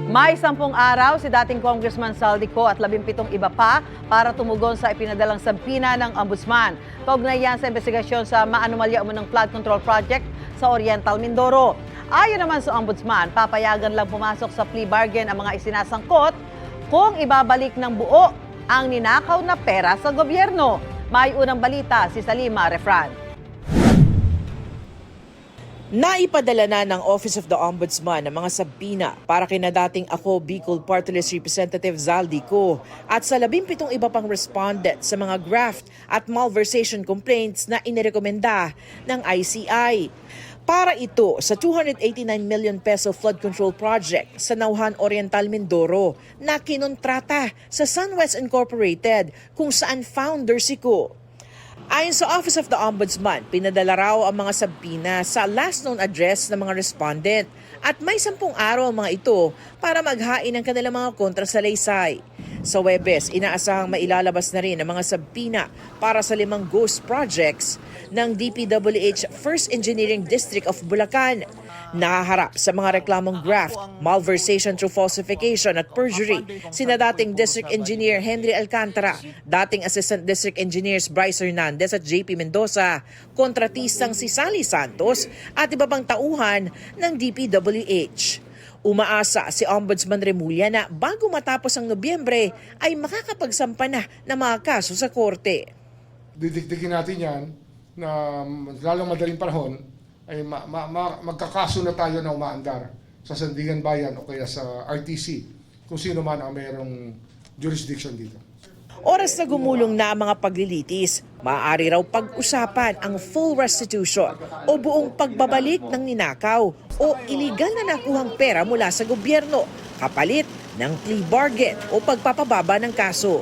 May 10 araw si dating Congressman Saldico at 17 iba pa para tumugon sa ipinadalang sabina ng Ombudsman. Kaugnay yan sa investigasyon sa maanomalya umunang flood control project sa Oriental Mindoro. Ayon naman sa Ombudsman, papayagan lang pumasok sa plea bargain ang mga isinasangkot kung ibabalik ng buo ang ninakaw na pera sa gobyerno. May unang balita si Salima Refran. Naipadala na ng Office of the Ombudsman ang mga sabina para kina dating Ako Bicol Party List Representative Zaldico at sa 17 iba pang respondent sa mga graft at malversation complaints na inirekomenda ng ICI. Para ito sa 289 million peso flood control project sa Nauhan Oriental Mindoro na kinontrata sa SunWest Incorporated kung saan founder si Ko. Ayon sa Office of the Ombudsman, pinadala raw ang mga sabina sa last known address ng mga respondent at may 10 araw ang mga ito para maghain ng kanilang mga kontrasalaysay. Sa Huwebes, inaasahang mailalabas na rin ang mga sabina para sa 5 ghost projects ng DPWH 1st Engineering District of Bulacan. Nakaharap sa mga reklamong graft, malversation through falsification at perjury, sina dating District Engineer Henry Alcantara, dating Assistant District Engineers Bryce Hernandez at JP Mendoza, kontratistang si Sally Santos at iba pang tauhan ng DPWH. Umaasa si Ombudsman Remulla na bago matapos ang Nobyembre ay makakapagsampa na ng mga kaso sa korte. Didikdikin natin yan na lalong madaling panahon ay magkakaso na tayo na umaandar sa Sandigan Bayan o kaya sa RTC kung sino man ang mayroong jurisdiction dito. Oras na gumulong na ang mga paglilitis, maaari raw pag-usapan ang full restitution o buong pagbabalik ng ninakaw o iligal na nakuhang pera mula sa gobyerno kapalit ng plea bargain o pagpapababa ng kaso.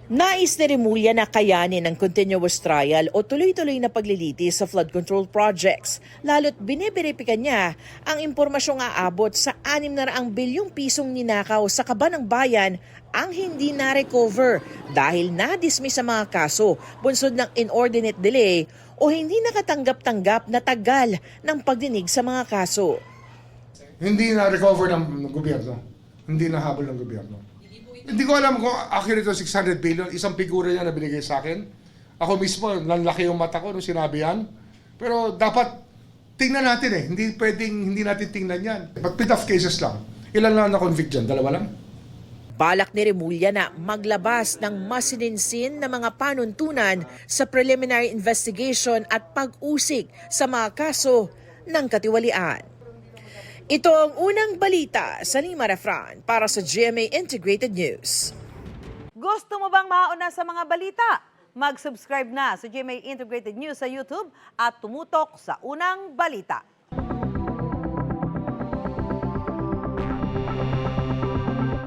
Nais ni Remulla na kayanin ng continuous trial o tuloy-tuloy na paglilitis sa flood control projects, lalo't biniberipika niya ang impormasyong aabot sa 600 bilyong pisong ninakaw sa kaba ng bayan ang hindi na-recover dahil na-dismiss sa mga kaso bunsod ng inordinate delay o hindi nakatanggap-tanggap na tagal ng pagdinig sa mga kaso. Hindi na-recover ng gobyerno, hindi nahabol ng gobyerno. Hindi ko alam kung akin ito 600 billion, isang figura niya na binigay sa akin. Ako mismo, nanlaki yung mata ko nung sinabi yan. Pero dapat tingnan natin eh, hindi pwedeng hindi natin tingnan yan. Pag-pit of cases lang, ilan lang na-convict dyan? 2 lang? Balak ni Remulla na maglabas ng masinsinsin na mga panuntunan sa preliminary investigation at pag-usig sa mga kaso ng katiwalian. Ito ang unang balita sa Salima Refran para sa GMA Integrated News. Gusto mo bang mauna sa mga balita? Mag-subscribe na sa GMA Integrated News sa YouTube at tumutok sa unang balita.